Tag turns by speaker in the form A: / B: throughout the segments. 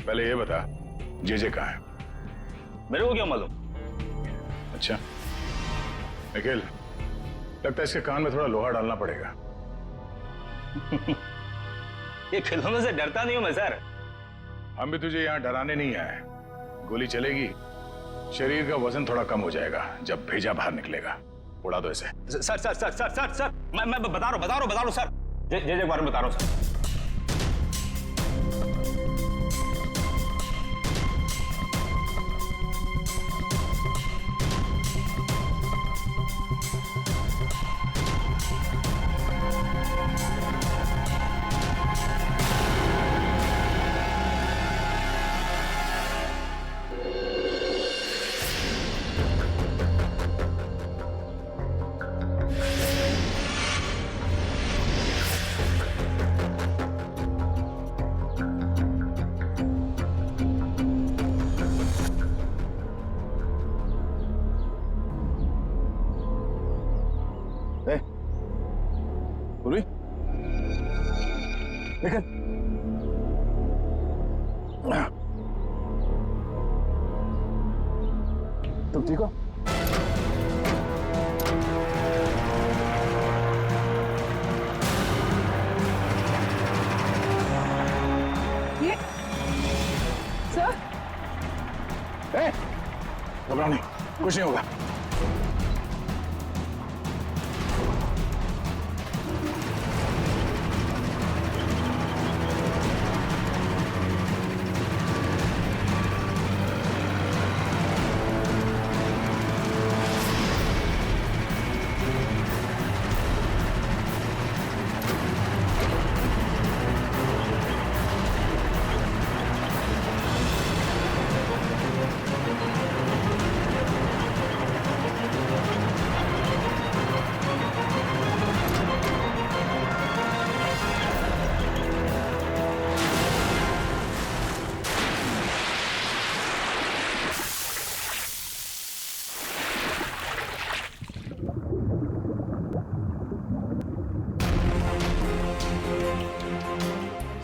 A: पहले ये बता, जे कहाँ है?
B: मेरे को क्या मालूम?
A: अच्छा निखिल, लगता है इसके कान में थोड़ा लोहा डालना पड़ेगा।
B: ये खिलौनों से डरता नहीं हूं मैं सर।
A: हम भी तुझे यहाँ डराने नहीं आए। गोली चलेगी, शरीर का वजन थोड़ा कम हो जाएगा जब भेजा बाहर निकलेगा। उड़ा दो इसे।
B: Sir sir sir sir sir sir मैं बता रहा हूँ सर। जे के बारे में बता रहा हूँ सर।
A: निकल। तुम ठीक हो?
C: ये सर,
A: घबराओ नहीं, कुछ नहीं होगा।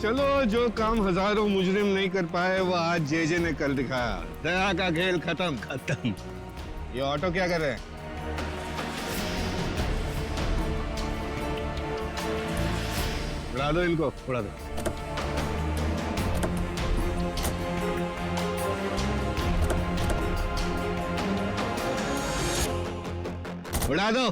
D: चलो, जो काम हजारों मुजरिम नहीं कर पाए वो आज जे ने कर दिखाया। दया का खेल खत्म। ये ऑटो क्या कर रहे हैं? उड़ा दो इनको, उड़ा दो। उड़ा दो।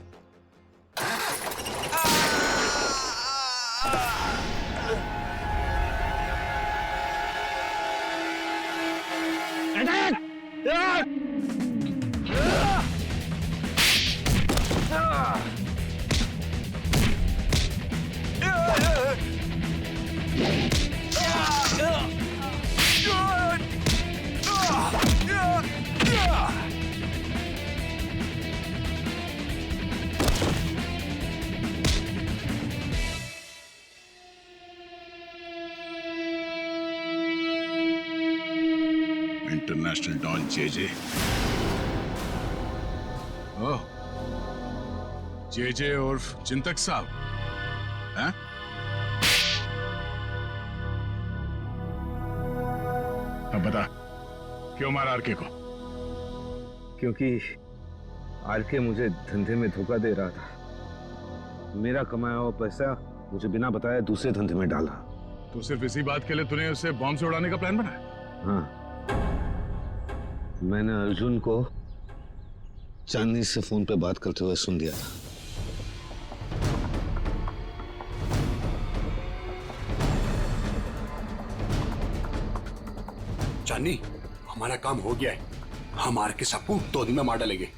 A: इंटरनेशनल डॉन जे। ओह, जे उर्फ चिंतक साहब हैं? अब बता, क्यों मारा आरके को?
D: क्योंकि आरके मुझे धंधे में धोखा दे रहा था। मेरा कमाया हुआ पैसा मुझे बिना बताए दूसरे धंधे में डाला।
A: तो सिर्फ इसी बात के लिए तूने उसे बॉम्ब से उड़ाने का प्लान बनाया?
D: हाँ, मैंने अर्जुन को चांदनी से फोन पे बात करते हुए सुन लिया था।
E: चांदनी, हमारा काम हो गया है। हम आरके सबको 2 दिन में मार डालेंगे।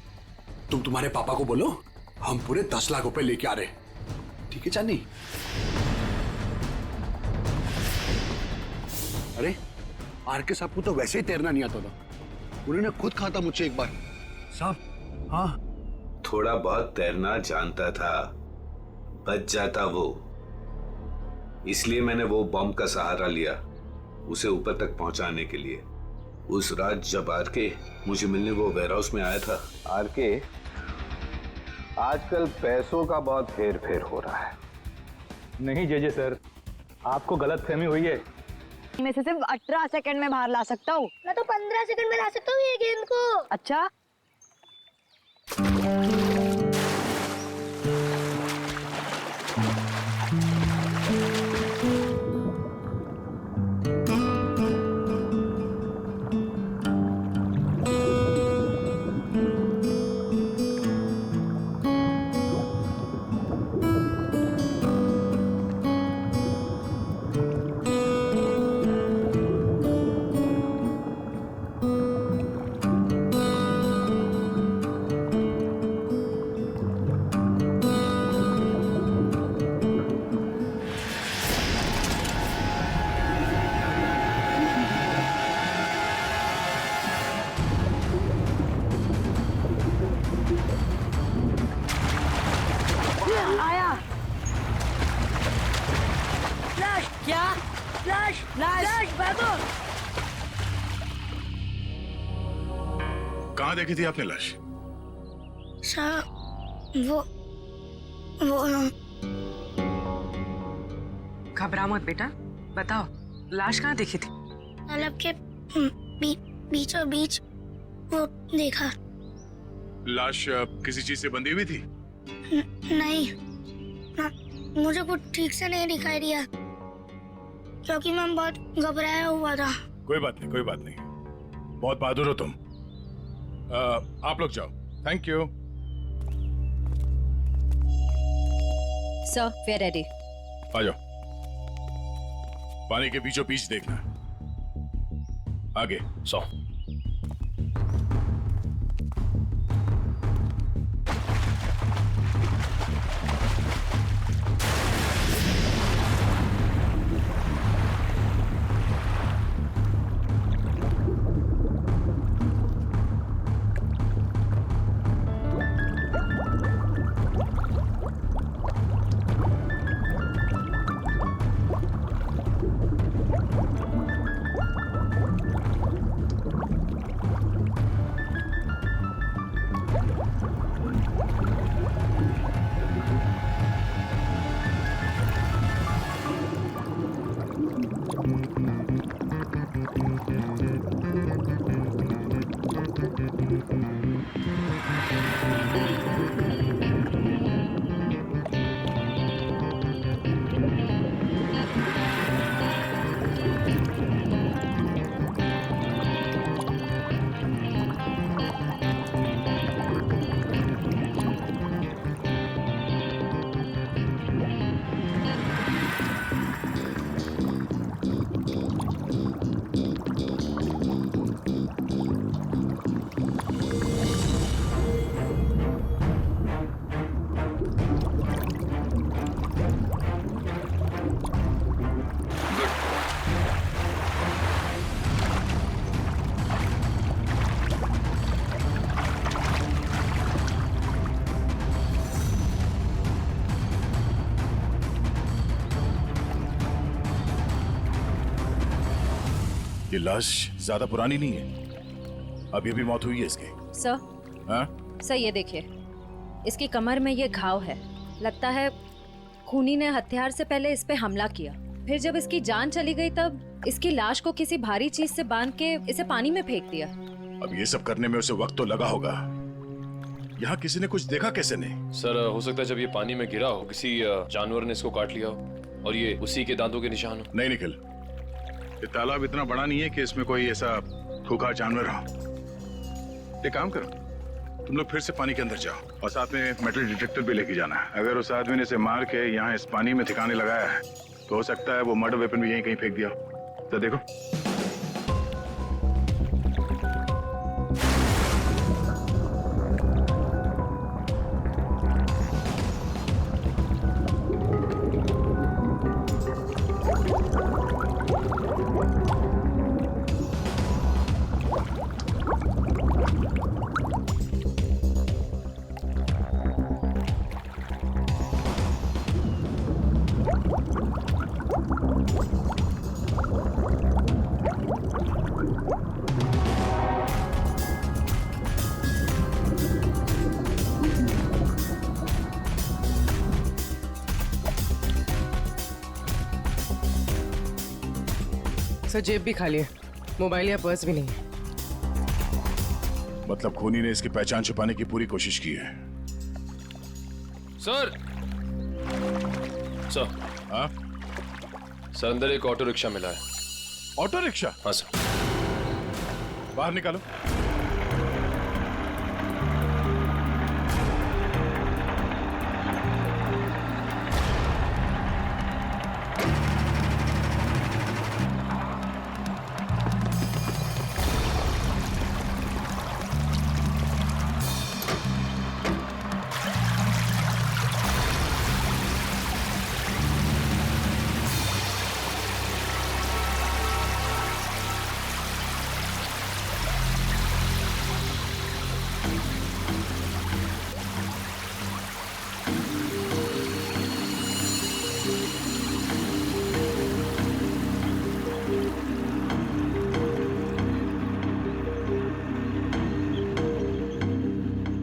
E: तुम तुम्हारे पापा को बोलो हम पूरे 10 लाख रुपए लेके आ रहे हैं। ठीक है चांदनी? अरे आरके साहब को तो वैसे ही तैरना नहीं आता था। उन्होंने खुद कहा था मुझसे एक बार, साहब हाँ
F: थोड़ा बहुत तैरना जानता था, बच जाता वो। इसलिए मैंने वो बॉम्ब का सहारा लिया उसे ऊपर तक पहुंचाने के लिए। उस रात जब आरके मुझे मिलने वो वेयरहाउस में आया था।
D: आरके, आजकल पैसों का बहुत हेर फेर हो रहा है।
B: नहीं जे सर, आपको गलत फहमी हुई है।
G: मैं से सिर्फ 18 सेकंड में बाहर ला सकता हूँ।
H: मैं तो 15 सेकंड में ला सकता हूँ ये गेंद को।
G: अच्छा, आया।
H: फ्लैश
G: क्या?
H: Flash
G: flash.
H: फ्लैश भागो।
A: कहाँ देखी थी आपने लाश?
H: साहब वो
C: घबरा मत बेटा, बताओ लाश कहाँ देखी थी?
H: तालाब के बीचों बीच वो देखा।
A: लाश किसी चीज से बंधी हुई थी?
H: नहीं, मुझे कुछ ठीक से नहीं दिखाई दिया क्योंकि मैं बहुत घबराया हुआ था।
A: कोई बात नहीं, कोई बात नहीं। बहुत बहादुर हो तुम। आप लोग जाओ। Thank you.
I: Sir, we are ready.
A: आ जाओ। पानी के बीचों बीच देखना। आगे 100। ये लाश ज्यादा पुरानी नहीं है, अभी अभी मौत हुई है इसकी।
I: सर,
A: हाँ?
I: सर ये देखिए, इसकी कमर में ये घाव है। लगता है खूनी ने हथियार से पहले इस पे हमला किया, फिर जब इसकी जान चली गई तब इसकी लाश को किसी भारी चीज से बांध के इसे पानी में फेंक दिया।
A: अब ये सब करने में उसे वक्त तो लगा होगा। यहाँ किसी ने कुछ देखा कैसे नहीं?
J: सर हो सकता है जब ये पानी में गिरा हो किसी जानवर ने इसको काट लिया हो और ये उसी के दांतों के निशान हो।
A: नहीं निखिल, ये तालाब इतना बड़ा नहीं है कि इसमें कोई ऐसा खूंखार जानवर हो। एक काम करो, तुम लोग फिर से पानी के अंदर जाओ और साथ में मेटल डिटेक्टर भी लेके जाना। अगर उस आदमी ने इसे मार के यहाँ इस पानी में ठिकाने लगाया है तो हो सकता है वो मर्डर वेपन भी यहीं कहीं फेंक दिया हो। तो देखो।
C: सर जेब भी खाली है, मोबाइल या पर्स भी नहीं है।
A: मतलब खूनी ने इसकी पहचान छुपाने की पूरी कोशिश की है।
J: सर सर
A: हाँ,
J: सर अंदर एक ऑटो रिक्शा मिला है।
A: Auto rickshaw?
J: हाँ सर।
A: बाहर निकालो।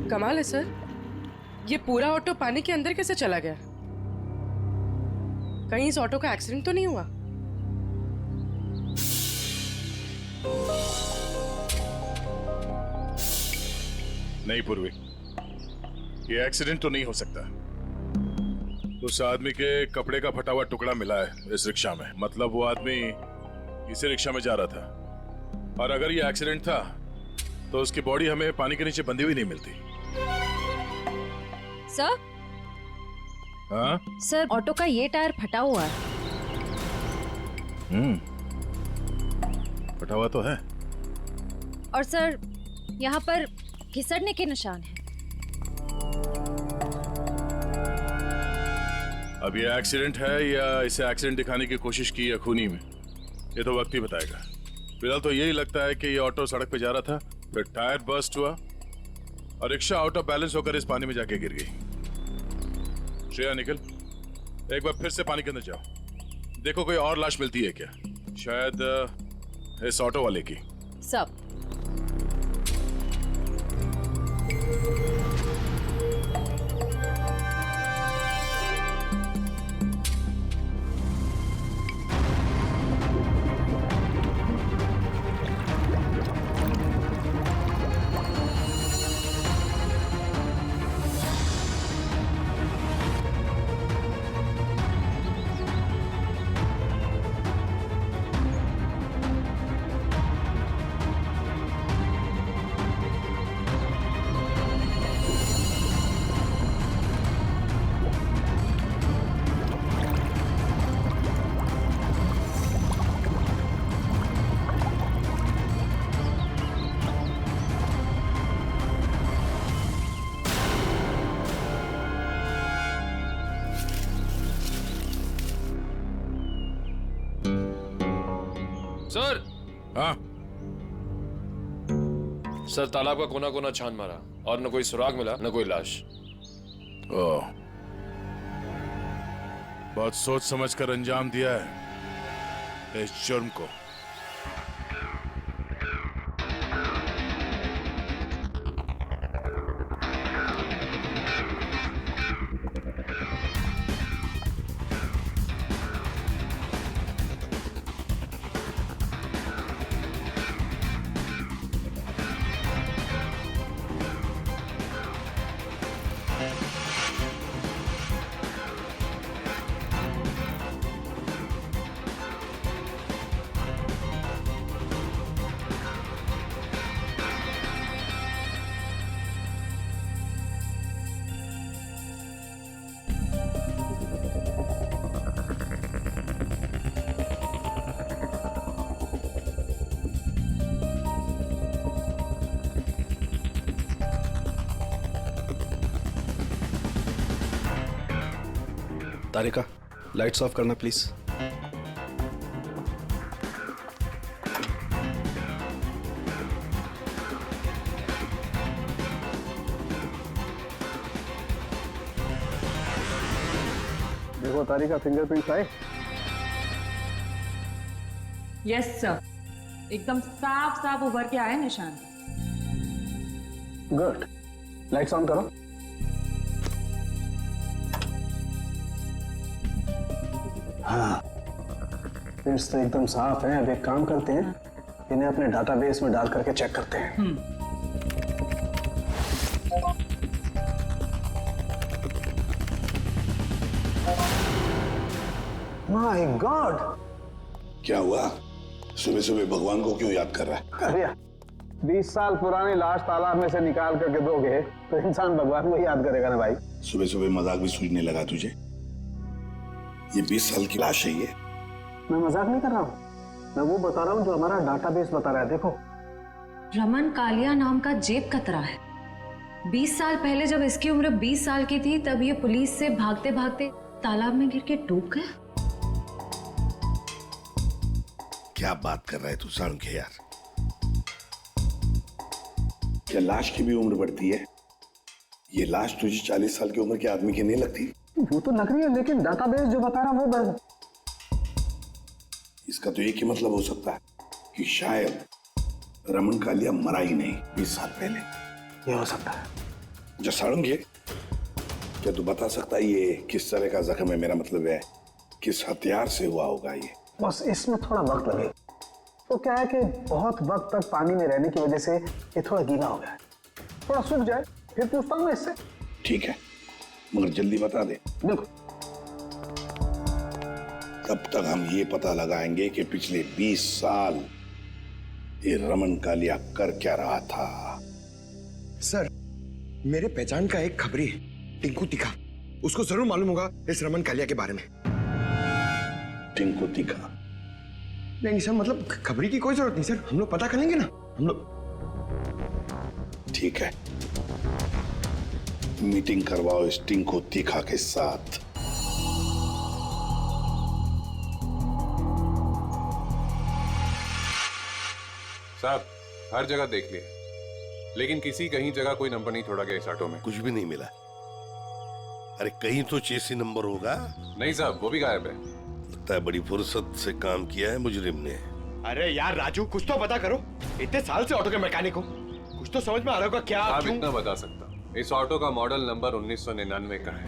C: कमाल है सर, ये पूरा ऑटो पानी के अंदर कैसे चला गया? कहीं इस ऑटो का एक्सीडेंट तो नहीं हुआ?
A: नहीं पूर्वी, ये एक्सीडेंट तो नहीं हो सकता। उस आदमी के कपड़े का फटा हुआ टुकड़ा मिला है इस रिक्शा में। मतलब वो आदमी इसी रिक्शा में जा रहा था, और अगर ये एक्सीडेंट था तो उसकी बॉडी हमें पानी के नीचे बंधी हुई नहीं मिलती।
I: सर,
A: हाँ
I: सर ऑटो का ये टायर फटा हुआ है।
A: फटा हुआ तो है।
I: और सर यहाँ पर घिसड़ने के निशान हैं।
A: अब ये एक्सीडेंट है या इसे एक्सीडेंट दिखाने की कोशिश की है खूनी में, ये तो वक्त ही बताएगा। फिलहाल तो यही लगता है कि ये ऑटो सड़क पे जा रहा था, फिर टायर बर्स्ट हुआ और रिक्शा आउट ऑफ बैलेंस होकर इस पानी में जाके गिर गई। श्रेया निकल, एक बार फिर से पानी के अंदर जाओ, देखो कोई और लाश मिलती है क्या, शायद इस ऑटो वाले की।
I: सब
J: सर।
A: हाँ
J: सर तालाब का कोना कोना छान मारा और न कोई सुराग मिला न कोई लाश।
A: ओह, बहुत सोच समझ कर अंजाम दिया है इस जुर्म को।
E: तारिका, लाइट्स ऑफ करना प्लीज।
K: देखो तारिका, फिंगरप्रिंट्स आए।
C: यस सर, एकदम साफ साफ उभर के आए निशान।
K: गुड, लाइट्स ऑन करो। हाँ, फिंगरप्रिंट्स तो एकदम साफ हैं। अब एक काम करते हैं, इन्हें अपने डाटाबेस में डाल करके चेक करते हैं। My God!
E: क्या हुआ? सुबह सुबह भगवान को क्यों याद कर रहा है?
K: अरे 20 साल पुरानी लाश तालाब में से निकाल करके दोगे तो इंसान भगवान को याद करेगा ना भाई।
E: सुबह सुबह मजाक भी सूझने लगा तुझे? ये 20 साल की लाश है ये।
K: मैं मजाक नहीं कर रहा हूँ, मैं वो बता रहा हूँ जो हमारा डाटाबेस बता रहा है। देखो,
I: रमन कालिया नाम का जेब कतरा है। 20 साल पहले जब इसकी उम्र 20 साल की थी तब ये पुलिस से भागते भागते तालाब में गिर के डूब गया।
E: क्या बात कर रहा है तू साळुंखे यार? क्या लाश की भी उम्र बढ़ती है? ये लाश तुझे 40 साल की उम्र के आदमी की नहीं लगती?
K: वो तो लग रही है, लेकिन डाटाबेस जो बता रहा है वो
E: इसका तो एक ही मतलब हो सकता है कि शायद रमन कालिया मरा ही नहीं 20 साल पहले।
K: ये हो सकता है।
E: जो साळुंखे, क्या तू बता सकता है ये किस तरह का जख्म है? मेरा मतलब है किस हथियार से हुआ होगा ये?
K: बस इसमें थोड़ा वक्त लगेगा। तो क्या है कि बहुत वक्त तक पानी में रहने की वजह से ये थोड़ा गीला हो गया है। थोड़ा सूख जाए फिर पूछता हूँ मैं इससे।
E: ठीक है, मगर जल्दी बता दे।
K: देखो,
E: तब तक हम ये पता लगाएंगे कि पिछले 20 साल ये रमन कालिया कर क्या रहा था।
L: सर, मेरे पहचान का एक खबरी है, टिंकू तीखा। उसको जरूर मालूम होगा इस रमन कालिया के बारे में।
E: टिंकू तीखा?
L: नहीं सर, मतलब खबरी की कोई जरूरत नहीं सर, हम लोग पता कर लेंगे ना हम लोग।
E: ठीक है, मीटिंग करवाओ इस टिंकू तीखा के साथ।
M: साहब, हर जगह देख लिया, लेकिन किसी कहीं जगह कोई नंबर नहीं छोड़ा गया इस ऑटो में।
E: कुछ भी नहीं मिला। अरे कहीं तो चेसी नंबर होगा।
M: नहीं साहब, वो भी गायब है।
E: लगता है बड़ी फुर्सत से काम किया है मुजरिम ने।
L: अरे यार राजू, कुछ तो पता करो। इतने साल से ऑटो के मैकेनिक हो, कुछ तो समझ में आ रहा होगा क्या?
M: आप इतना बता सकता, इस ऑटो का मॉडल नंबर 1999 का है।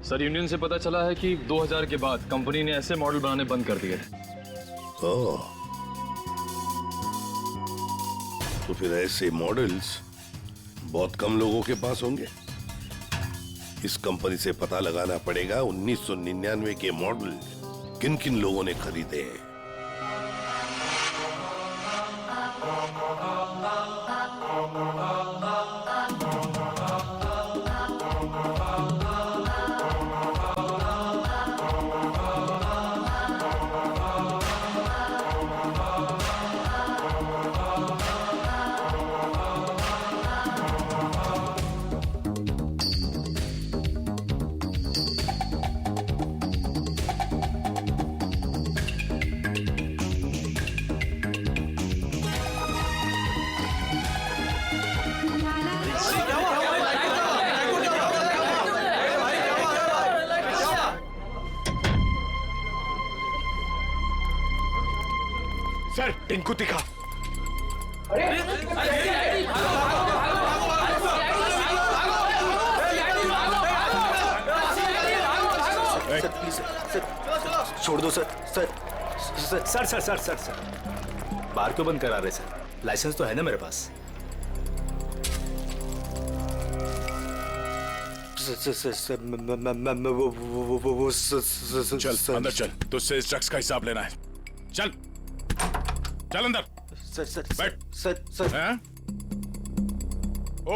J: सर, यूनियन से पता चला है कि 2000 के बाद कंपनी ने ऐसे मॉडल बनाने बंद कर दिए।
E: तो फिर ऐसे मॉडल्स बहुत कम लोगों के पास होंगे। इस कंपनी से पता लगाना पड़ेगा 1999 के मॉडल किन किन लोगों ने खरीदे हैं।
L: सर, टिंकू तीखा।
N: छोड़ दो सर। सर बार क्यों बंद करा रहे सर? लाइसेंस तो है ना मेरे पास।
A: चल अंदर चल, तुझसे इस ड्रग्स का हिसाब लेना है। चल चल अंदर। बैठ।
L: सर। ओ,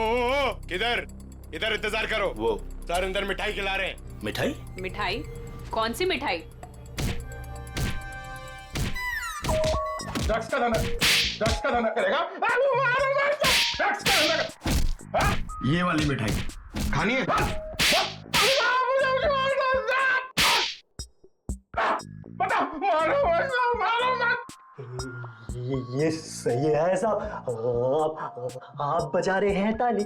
L: किधर? इधर इंतजार करो।
N: वो
L: सर अंदर मिठाई खिला रहे हैं।
N: मिठाई?
C: मिठाई? कौन सी मिठाई?
L: ड्रग्स का धंधा करेगा? ड्रग्स का धंधा। ये वाली मिठाई खानी है?
K: ये सही है साहब। आप बजा रहे हैं ताली,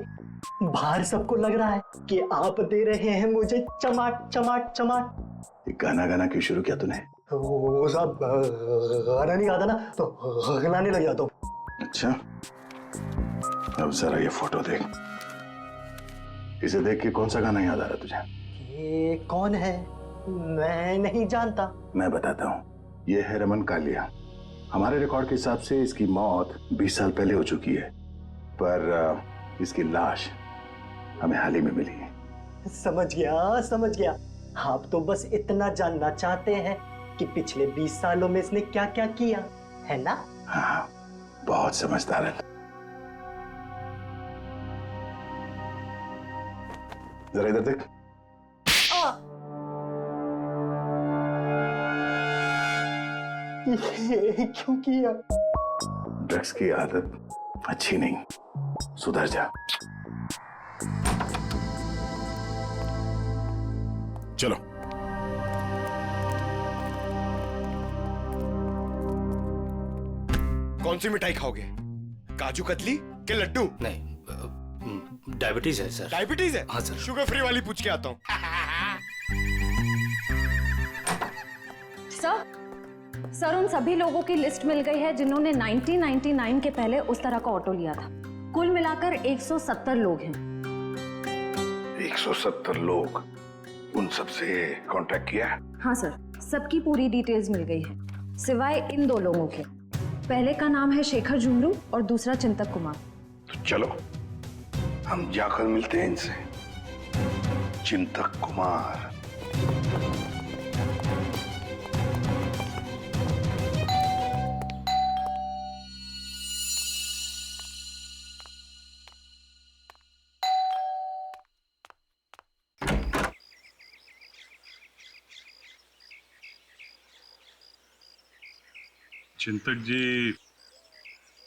K: बाहर सबको लग रहा है कि आप दे रहे हैं मुझे चमाट चमाट चमाट।
E: ये गाना क्यों शुरू किया तूने?
K: वो साहब गाना नहीं आता ना तो गाने लग जाता हूँ।
E: अच्छा, अब जरा ये फोटो देख। इसे देख के कौन सा गाना याद आ रहा है तुझे?
K: ये कौन है? मैं नहीं जानता।
A: मैं बताता हूँ, ये है रमन कालिया। हमारे रिकॉर्ड के हिसाब से इसकी मौत 20 साल पहले हो चुकी है, पर इसकी लाश हमें हाल ही में मिली है।
K: समझ गया। आप तो बस इतना जानना चाहते हैं कि पिछले 20 सालों में इसने क्या क्या किया, है ना?
A: हाँ, बहुत समझदार है। जरा इधर देख।
K: ये क्यों किया?
A: ड्रग्स की आदत अच्छी नहीं, सुधर जा। चलो।
L: कौन सी मिठाई खाओगे? काजू कतली के लड्डू?
N: नहीं, डायबिटीज है सर।
L: डायबिटीज है?
N: हाँ सर।
L: शुगर फ्री वाली पूछ के आता हूँ।
I: सर उन सभी लोगों की लिस्ट मिल गई है जिन्होंने 1999 के पहले उस तरह का ऑटो लिया था। कुल मिलाकर 170 लोग हैं।
A: 170 लोग? उन सबसे कांटेक्ट किया?
I: हाँ सर, सबकी पूरी डिटेल्स मिल गई है, सिवाय इन 2 लोगों के। पहले का नाम है शेखर जुमरू और दूसरा चिंतक कुमार।
A: तो चलो हम जाकर मिलते हैं इनसे। चिंतक कुमार।
F: चिंतक जी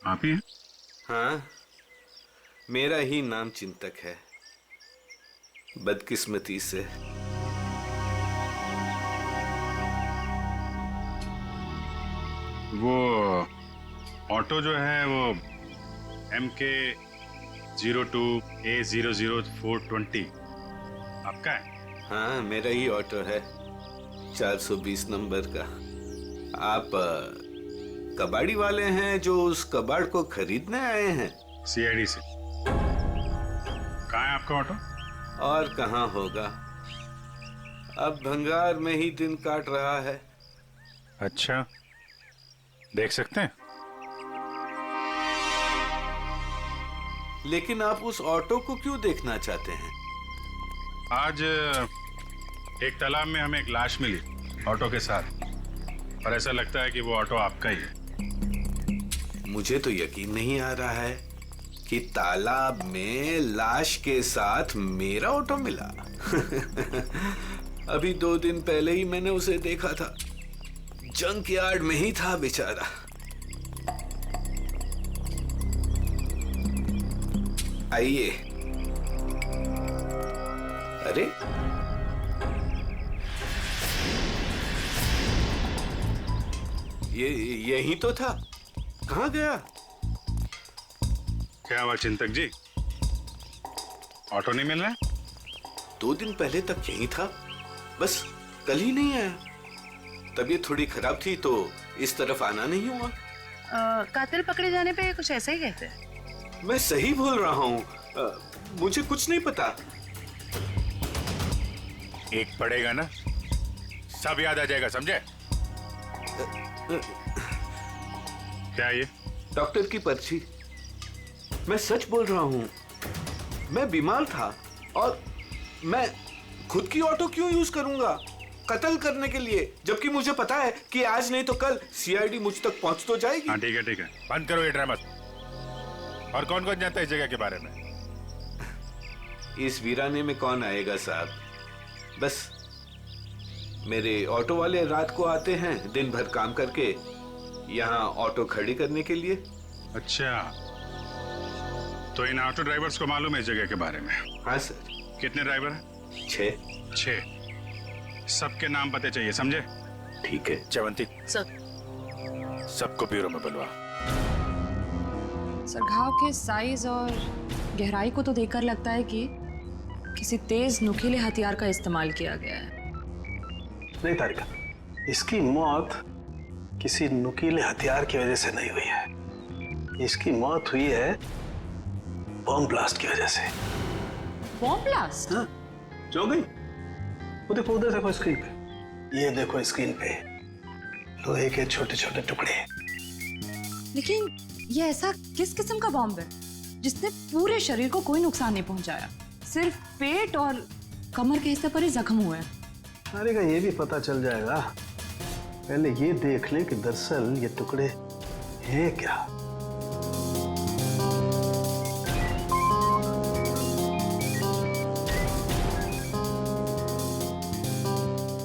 F: आप ही हैं? हाँ, मेरा ही नाम चिंतक है, बदकिस्मती से।
A: वो ऑटो जो है वो MK 02A00420 आपका है?
F: हाँ, मेरा ही ऑटो है, 420 नंबर का। आप कबाड़ी वाले हैं जो उस कबाड़ को खरीदने आए हैं?
A: CID से। कहाँ है आपका ऑटो?
F: और कहाँ होगा, अब भंगार में ही दिन काट रहा है।
A: अच्छा, देख सकते हैं?
F: लेकिन आप उस ऑटो को क्यों देखना चाहते हैं?
A: आज एक तालाब में हमें एक लाश मिली ऑटो के साथ, और ऐसा लगता है कि वो ऑटो आपका ही है।
F: मुझे तो यकीन नहीं आ रहा है कि तालाब में लाश के साथ मेरा ऑटो मिला। अभी 2 दिन पहले ही मैंने उसे देखा था, जंक यार्ड में ही था बेचारा। आइए। अरे यही तो था, कहाँ गया?
A: क्या हुआ चिंतक जी, ऑटो नहीं मिल रहा?
F: 2 दिन पहले तक यही था, बस कल ही नहीं आया। तबीयत थोड़ी खराब थी तो इस तरफ आना नहीं हुआ।
C: कातिल पकड़े जाने पे कुछ ऐसा ही कहते हैं।
F: मैं सही बोल रहा हूँ, मुझे कुछ नहीं पता।
A: एक पड़ेगा ना, सब याद आ जाएगा, समझे? क्या ये?
F: डॉक्टर की पर्ची। मैं सच बोल रहा हूँ, मैं बीमार था और मैं खुद की ऑटो क्यों यूज करूंगा कत्ल करने के लिए, जबकि मुझे पता है कि आज नहीं तो कल CID मुझ तक पहुंच तो जाएगी।
A: हाँ ठीक है, बंद करो ये ड्रामा। और कौन कौन जानता है इस जगह के बारे में?
F: इस वीराने में कौन आएगा साहब, बस मेरे ऑटो वाले रात को आते हैं दिन भर काम करके यहाँ ऑटो खड़ी करने के लिए।
A: अच्छा, तो इन ऑटो ड्राइवर्स को मालूम है इस जगह के बारे में?
F: हाँ सर।
A: कितने ड्राइवर हैं?
F: 6।
A: सबके नाम पते चाहिए, समझे?
F: ठीक है।
A: चवंती
C: सर,
A: सबको ब्यूरो में बुलवा।
C: सर घाव के साइज और गहराई को तो देखकर लगता है कि किसी तेज नुकीले हथियार का इस्तेमाल किया गया है।
O: नहीं तारिका, इसकी मौत किसी नुकीले हथियार की वजह से नहीं हुई है, इसकी मौत हुई है बॉम्ब ब्लास्ट की वजह से।
C: Bomb blast?
O: हाँ, जो गई वो देखो, उधर देखो स्क्रीन पे। ये देखो स्क्रीन पे लोहे के छोटे छोटे टुकड़े।
C: लेकिन ये ऐसा किस किस्म का बॉम्ब है जिसने पूरे शरीर को कोई नुकसान नहीं पहुंचाया? सिर्फ पेट और कमर के हिस्से पर ही जख्म हुए हैं।
O: अरे का ये भी पता चल जाएगा, पहले ये देख लें कि दरअसल ये टुकड़े हैं क्या।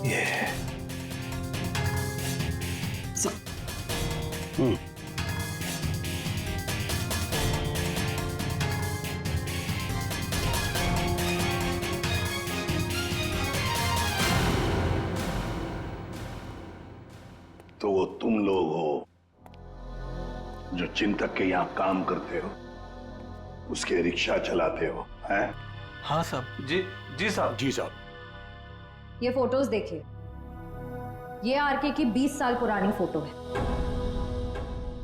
O: ये
E: तो वो तुम लोग हो जो चिंतक के यहाँ काम करते हो, उसके रिक्शा चलाते हो, हैं?
O: हाँ साहब।
N: जी साहब।
E: जी साहब।
I: ये फोटोज देखिए, ये आरके की 20 साल पुरानी फोटो है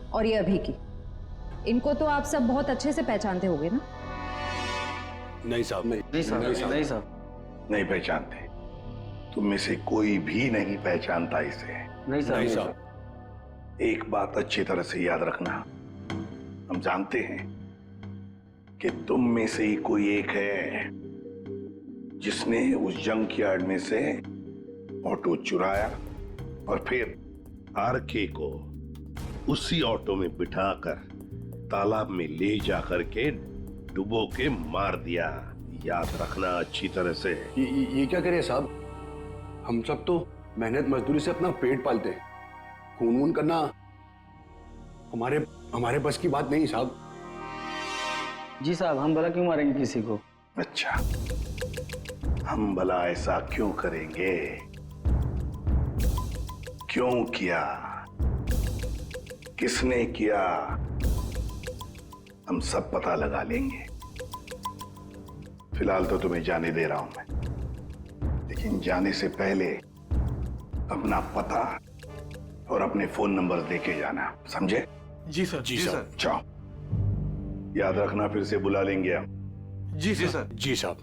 I: और ये अभी की। इनको तो आप सब बहुत अच्छे से पहचानते होंगे ना?
E: नहीं साहब,
N: नहीं साहब।
E: नहीं पहचानते। तुम में से कोई भी नहीं पहचानता इसे।
N: नहीं साहब।
E: एक बात अच्छी तरह से याद रखना, हम जानते हैं कि तुम में से ही कोई एक है जिसने उस जंक यार्ड में से ऑटो चुराया और फिर आरके को उसी ऑटो में बिठाकर तालाब में ले जाकर के डुबो के मार दिया। याद रखना अच्छी तरह से।
L: ये क्या करे साहब? हम सब तो मेहनत मजदूरी से अपना पेट पालते हैं। खून वून करना हमारे बस की बात नहीं साहब।
N: जी साहब, हम भला क्यों मारेंगे किसी को?
E: अच्छा, हम भला ऐसा क्यों करेंगे? क्यों किया? किसने किया? हम सब पता लगा लेंगे। फिलहाल तो तुम्हें जाने दे रहा हूं मैं, लेकिन जाने से पहले अपना पता और अपने फोन नंबर देके जाना, समझे?
O: जी सर।
E: जी सर। जाओ, याद रखना फिर से बुला लेंगे हम।
O: जी सर।
E: जी साहब।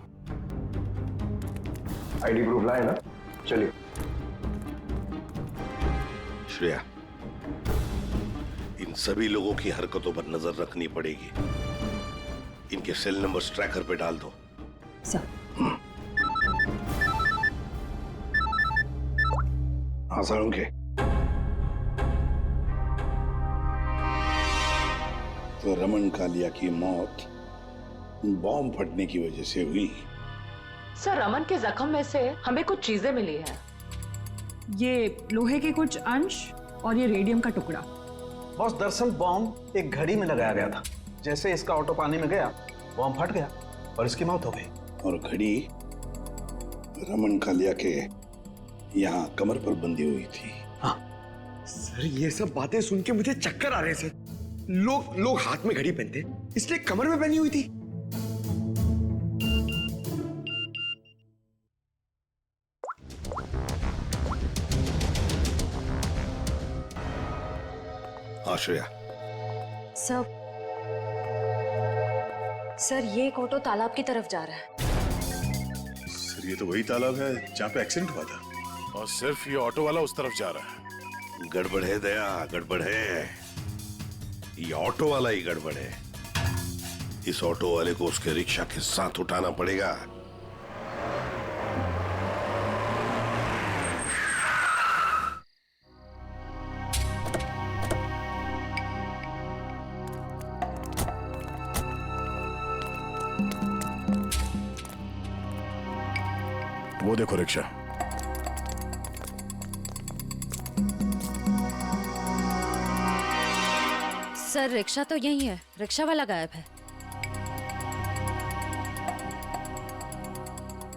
L: आईडी प्रूफ लाए ना? चलिए।
E: श्रेया, इन सभी लोगों की हरकतों पर नजर रखनी पड़ेगी। इनके सेल नंबर ट्रैकर पे डाल दो।
C: सर।
E: हाँ सर। तो रमन कालिया की मौत बॉम्ब फटने की वजह से हुई।
C: सर, रमन के जख्म में से हमें कुछ चीजें मिली हैं। ये लोहे के कुछ अंश और ये रेडियम का टुकड़ा।
O: बॉस, दरअसल बॉम्ब एक घड़ी में लगाया गया था। जैसे इसका ऑटो पानी में गया, बॉम्ब फट गया और इसकी मौत हो गई।
E: और घड़ी रमन कालिया के यहाँ कमर पर बंधी हुई थी।
O: हाँ
L: सर, ये सब बातें सुन के मुझे चक्कर आ रहे हैं सर। लोग हाथ में घड़ी पहनते, इसलिए कमर में पहनी हुई थी।
E: आश्रया।
I: सर, ये एक ऑटो तालाब की तरफ जा रहा है।
A: सर, ये तो वही तालाब है जहाँ पे एक्सीडेंट हुआ था, और सिर्फ ये ऑटो वाला उस तरफ जा रहा है।
E: गड़बड़ है दया, गड़बड़ है। ये ऑटो वाला ही गड़बड़ है। इस ऑटो वाले को उसके रिक्शा के साथ उठाना पड़ेगा।
A: वो देखो रिक्शा।
I: सर, रिक्शा तो यही है, रिक्शा वाला गायब है।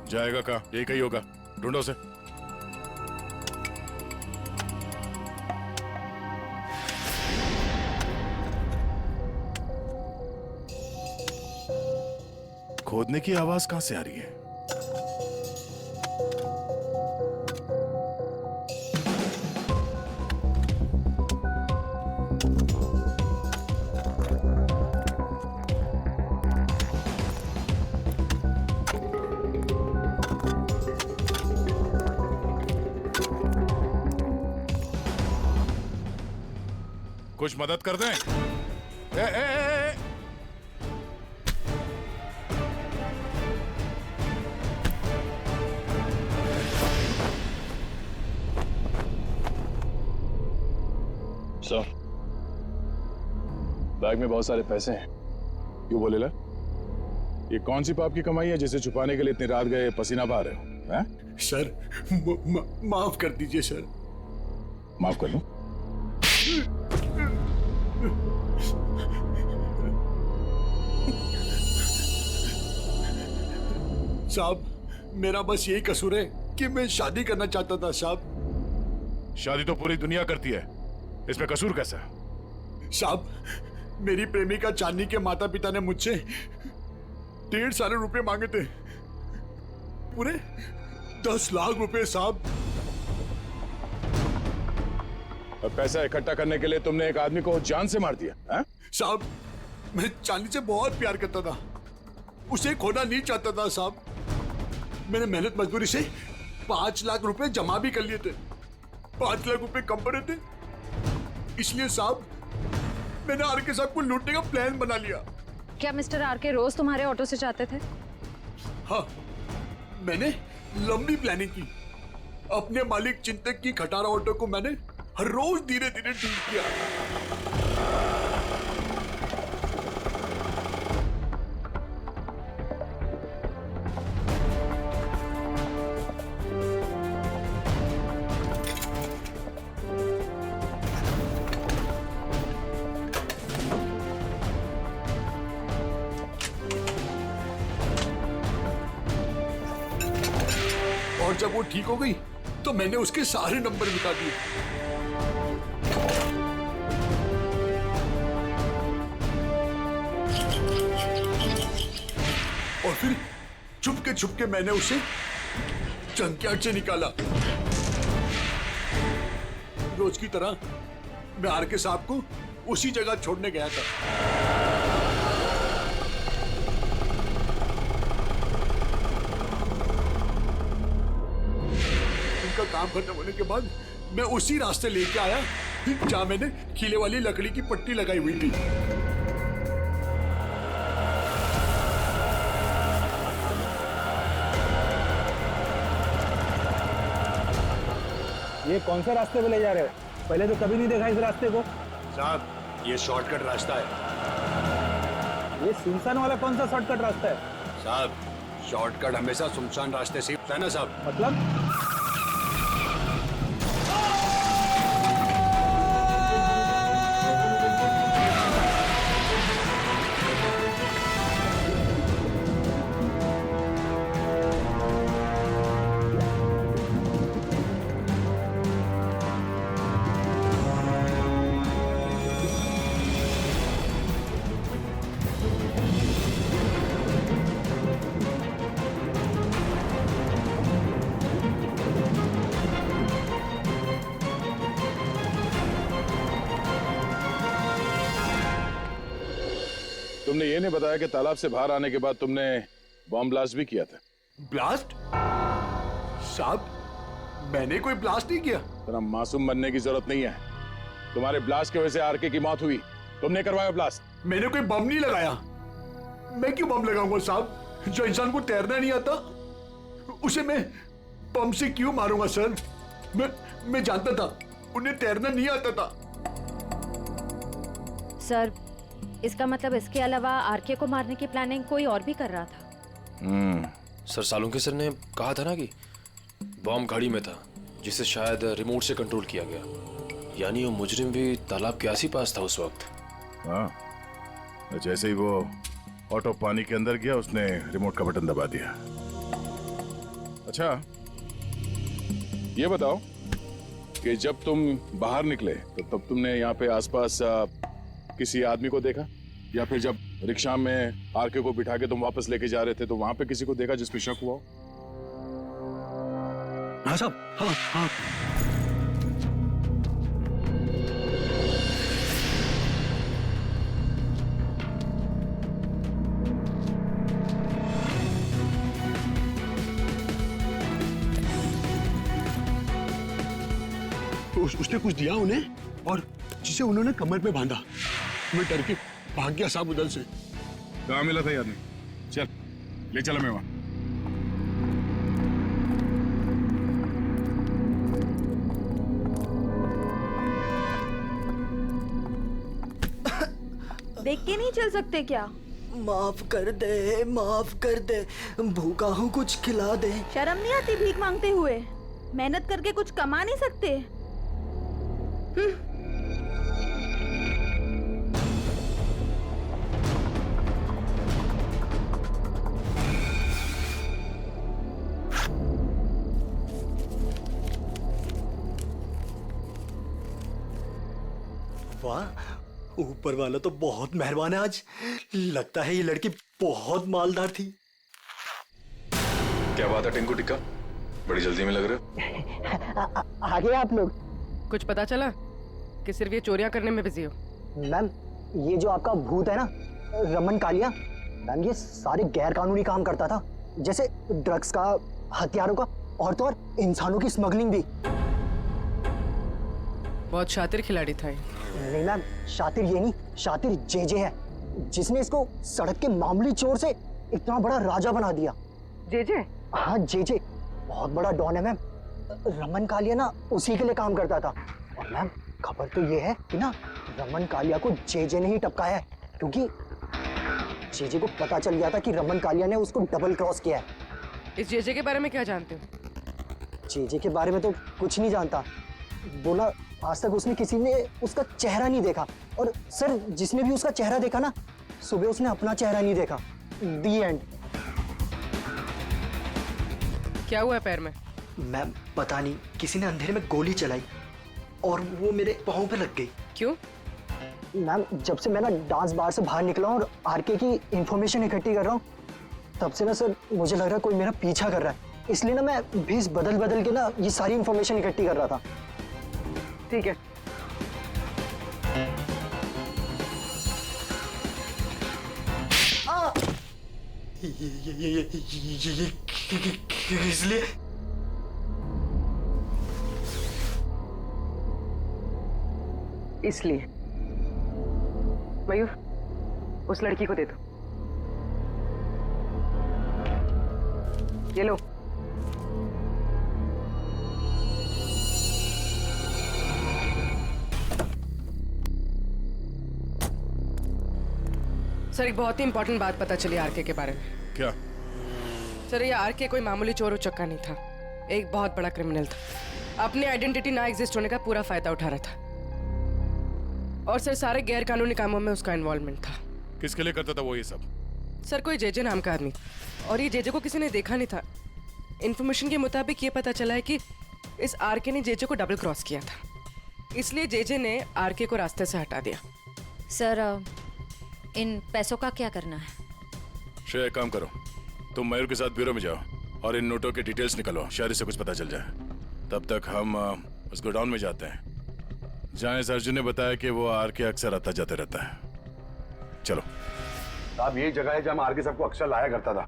A: जाएगा कहाँ? यही कहीं होगा, ढूंढो उसे। खोदने की आवाज कहां से आ रही है? कुछ मदद कर दें? ए।
J: सर, बैग में बहुत सारे पैसे हैं।
A: क्यों बोले ला? ये कौन सी पाप की कमाई है जिसे छुपाने के लिए इतनी रात गए पसीना बहा रहे हो? हैं?
O: सर माफ कर दीजिए सर।
A: माफ कर दूं?
O: साहब, मेरा बस यही कसूर है कि मैं शादी करना चाहता था साहब।
A: शादी तो पूरी दुनिया करती है, इसमें कसूर कैसा?
O: साहब, मेरी प्रेमिका चांदनी के माता पिता ने मुझसे 1.5 साल रुपए मांगे थे, पूरे 10 लाख रुपए साहब।
A: और पैसा इकट्ठा करने के लिए तुमने एक आदमी को जान से मार दिया? हैं?
O: साहब, मैं चांदनी से बहुत प्यार करता था, उसे खोना नहीं चाहता था साहब। मैंने मेहनत मजदूरी से 5 लाख रुपए जमा भी कर लिए थे। 5 लाख रुपए कम पड़े थे, इसलिए साहब मैंने आरके साहब को लूटने का प्लान बना लिया।
I: क्या मिस्टर आरके रोज तुम्हारे ऑटो से जाते थे?
O: हाँ, मैंने लंबी प्लानिंग की। अपने मालिक चिंतक की खटारा ऑटो को मैंने हर रोज धीरे धीरे ठीक किया। और जब वो ठीक हो गई तो मैंने उसके सारे नंबर मिटा दिए। और फिर छुपके मैंने उसे जंकयार्ड से निकाला। रोज की तरह मैं आरके साहब को उसी जगह छोड़ने गया था। काम खत्म होने के बाद मैं उसी रास्ते लेके आया जहां मैंने खीले वाली लकड़ी की पट्टी लगाई हुई थी।
N: ये कौन से रास्ते पे ले जा रहे हो? पहले तो कभी नहीं देखा इस रास्ते को।
O: साहब, ये शॉर्टकट रास्ता है।
N: ये सुनसान वाला कौन सा शॉर्टकट रास्ता है?
O: साहब, शॉर्टकट हमेशा सुनसान रास्ते से होता है ना साहब।
N: मतलब?
A: तुमने ये नहीं बताया कि तालाब से बाहर आने के बाद तुमने बॉम्ब ब्लास्ट भी किया था।
O: ब्लास्ट? साहब, मैंने कोई ब्लास्ट नहीं किया।
A: तेरा मासूम बनने की जरूरत नहीं है। तुम्हारे ब्लास्ट की वजह से आरके की मौत हुई, तुमने करवाया ब्लास्ट।
O: मैंने कोई बम नहीं लगाया। मैं क्यों बम लगाऊंगा साहब? जो इंसान को तैरना नहीं आता उसे मैं बम से क्यों मारूंगा सर? मैं जानता था उन्हें तैरना नहीं आता था।
I: सर, इसका मतलब इसके अलावा आरके को मारने की प्लानिंग कोई और भी कर रहा था।
J: सर, सालुंके सर ने कहा था ना कि बॉम्ब गाड़ी में था जिसे शायद रिमोट से कंट्रोल किया गया। यानी वो मुजरिम भी तालाब के आस ही पास था उस वक्त।
A: हाँ, जैसे ही वो ऑटो पानी के अंदर गया उसने रिमोट का बटन दबा दिया। अच्छा, ये बताओ कि जब तुम बाहर निकले तो तब तुमने यहाँ पे आसपास किसी आदमी को देखा, या फिर जब रिक्शा में आरके को बिठा के तुम वापस लेके जा रहे थे तो वहां पे किसी को देखा जिसमें शक हुआ हो?
O: हाँ साहब, हाँ हाँ।
L: उसने कुछ दिया उन्हें और
O: जिसे उन्होंने कमर पे बांधा। मैं डर के भाग गया साहब उधर से।
A: कहाँ मिला था ये आदमी? चल ले चला मैं वहां।
G: देख के नहीं चल सकते क्या?
K: माफ कर दे, भूखा हूँ, कुछ खिला दे।
G: शर्म नहीं आती भीख मांगते हुए? मेहनत करके कुछ कमा नहीं सकते?
K: वाह, ऊपर वाला तो बहुत मेहरबान है आज। लगता है ये लड़की बहुत मालदार थी।
A: क्या बात है टिंकू टिक्का, बड़ी जल्दी में लग रहे हो।
K: आगे आप लोग।
P: कुछ पता चला कि सिर्फ ये चोरियां करने में बिजी हो?
K: मैम, ये जो आपका भूत है ना, रमन कालिया, मैम ये सारे गैर कानूनी काम करता था, जैसे ड्रग्स का, हथियारों का, और तो और इंसानों की स्मगलिंग भी।
P: बहुत शातिर खिलाड़ी था ये।
K: नहीं मैम, शातिर ये नहीं, शातिर जेजे है, जिसने इसको सड़क के मामूली चोर से इतना बड़ा राजा बना दिया।
P: जेजे?
K: हाँ जेजे, बहुत बड़ा डॉन है मैम। रमन कालिया ना उसी के लिए काम करता था। और मैम खबर तो ये है कि ना रमन कालिया को जेजे ने ही टपकाया है, क्योंकि जेजे को पता चल गया था कि रमन कालिया ने उसको डबल क्रॉस किया है।
P: इस जेजे के बारे में क्या जानते हो?
K: जेजे के बारे में तो कुछ नहीं जानता। बोला आज तक उसने किसी ने उसका चेहरा नहीं देखा, और सर जिसने भी उसका चेहरा देखा ना, सुबह उसने अपना चेहरा नहीं देखा। दी एंड।
P: क्या हुआ पैर में?
K: मैम पता नहीं, किसी ने अंधेरे में गोली चलाई और वो मेरे पाँव पे लग गई।
P: क्यों?
K: मैम जब से मैं ना डांस बार से बाहर निकला हूँ और आरके की इंफॉर्मेशन इकट्ठी कर रहा हूँ, तब से ना सर मुझे लग रहा है कोई मेरा पीछा कर रहा है। इसलिए ना मैं भेस बदल बदल के ना ये सारी इंफॉर्मेशन इकट्ठी कर रहा था।
P: ठीक है।
K: इसलिए
P: मयूर, उस लड़की को दे दो। ये लो। सर एक बहुत ही इंपॉर्टेंट बात पता चली आरके के बारे में।
A: क्या?
P: सर ये आरके कोई मामूली चोर उचक्का नहीं था, एक बहुत बड़ा क्रिमिनल था। अपनी आइडेंटिटी ना एग्जिस्ट होने का पूरा फायदा उठा रहा था, और सर सारे गैर कानूनी कामों में उसका इन्वॉल्वमेंट था।
A: किसके लिए करता था वो ये सब?
P: सर कोई जेजे नाम का आदमी, और ये जेजे को किसी ने देखा नहीं था। इन्फॉर्मेशन के मुताबिक ये पता चला है कि इस आरके ने जेजे को डबल क्रॉस किया था, इसलिए जेजे ने आरके को रास्ते से हटा दिया।
I: सर इन पैसों का क्या करना है?
A: श्रेया एक काम करो, तुम मयूर के साथ ब्यूरो में जाओ और इन नोटों के डिटेल्स निकलो, शायद इससे कुछ पता चल जाए। तब तक हम उस गोडाउन में जाते हैं जहाँ इस अर्जुन ने बताया कि वो आर के अक्सर आता जाते रहता है। चलो।
L: साहब यही जगह है जहाँ आर के सबको अक्सर लाया करता था।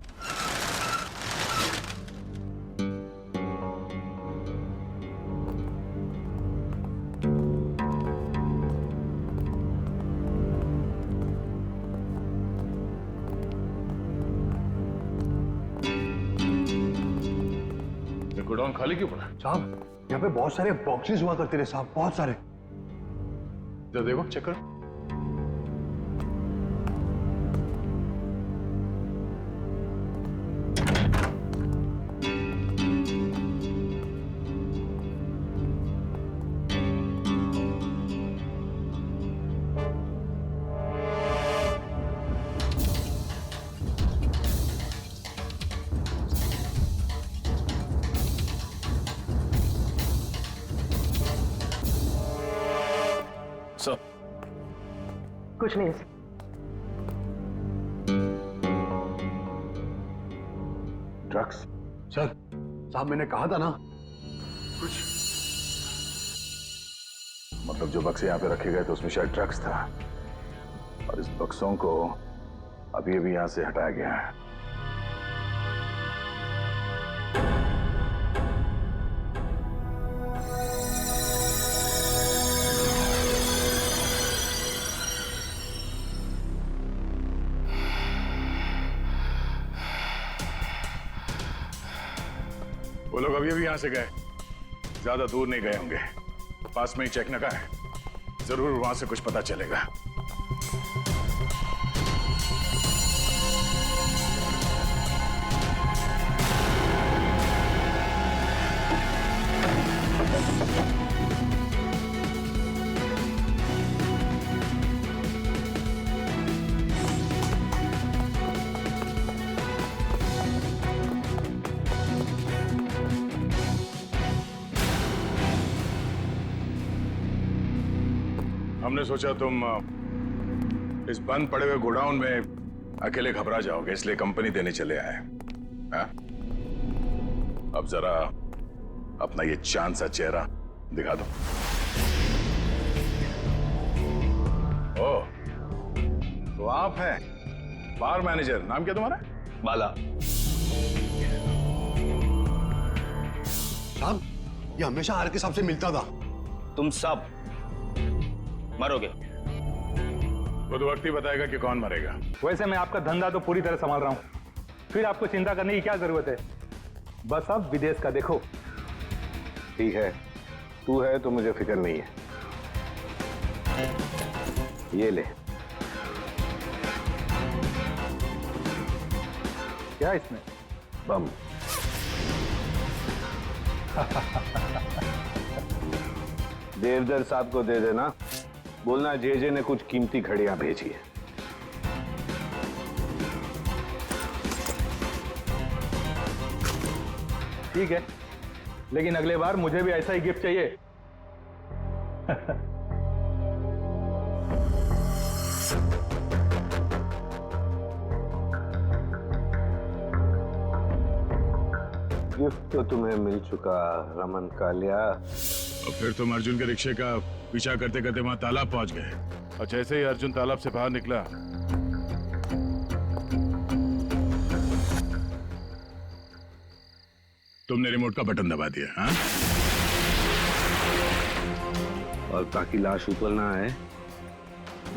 A: गोडाउन खाली क्यों पड़ा?
L: साहब यहाँ पे बहुत सारे बॉक्सेस हुआ करते थे साहब, बहुत सारे।
A: जरा देखो, चेक करो।
P: कुछ नहीं।
L: ड्रग्स? सर साहब मैंने कहा था ना कुछ।
A: मतलब जो बक्से यहाँ पे रखे गए थे उसमें शायद ड्रग्स था, और इस बक्सों को अभी अभी यहाँ से हटाया गया है। वो लोग अभी अभी यहां से गए, ज्यादा दूर नहीं गए होंगे, पास में ही चेक नका है, जरूर वहां से कुछ पता चलेगा। हमने सोचा तुम इस बंद पड़े हुए गोडाउन में अकेले घबरा जाओगे, इसलिए कंपनी देने चले आए। हाँ? अब जरा अपना ये चांद सा चेहरा दिखा दो। ओ, तो आप हैं बार मैनेजर, नाम क्या तुम्हारा?
B: बाला।
L: साहब, ये हमेशा आर के साहब से मिलता था।
B: तुम सब मरोगे।
A: वो तो वक्त ही बताएगा कि कौन मरेगा।
N: वैसे मैं आपका धंधा तो पूरी तरह संभाल रहा हूँ, फिर आपको चिंता करने की क्या जरूरत है? बस अब विदेश का देखो।
D: ठीक है, तू है तो मुझे फिक्र नहीं है। ये ले।
N: क्या इसमें?
D: बम। देवदर साहब को दे देना, बोलना जेजे ने कुछ कीमती घड़ियां भेजी है।
N: ठीक है, लेकिन अगले बार मुझे भी ऐसा ही गिफ्ट चाहिए।
D: गिफ्ट तो तुम्हें मिल चुका रमन कालिया।
A: और फिर तुम अर्जुन के रिक्शे का पीछा करते करते वहां तालाब पहुंच गए, और जैसे ही अर्जुन तालाब से बाहर निकला, तुमने रिमोट का बटन दबा दिया। हाँ?
D: और ताकि लाश ऊपर ना आए,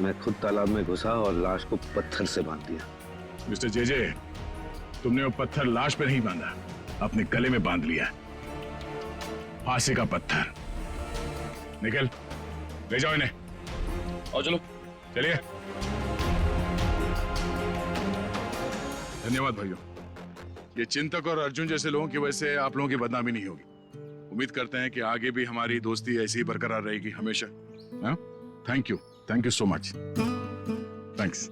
D: मैं खुद तालाब में घुसा और लाश को पत्थर से बांध दिया।
A: मिस्टर जेजे, तुमने वो पत्थर लाश पे नहीं बांधा, अपने गले में बांध लिया। फांसी का पत्थर। निकल, ले जाओ इन्हें।
J: और चलो,
A: चलिए। धन्यवाद भाइयों, ये चिंतक और अर्जुन जैसे लोगों की वजह से आप लोगों की बदनामी नहीं होगी। उम्मीद करते हैं कि आगे भी हमारी दोस्ती ऐसी ही बरकरार रहेगी हमेशा। Thank you so much. Thanks.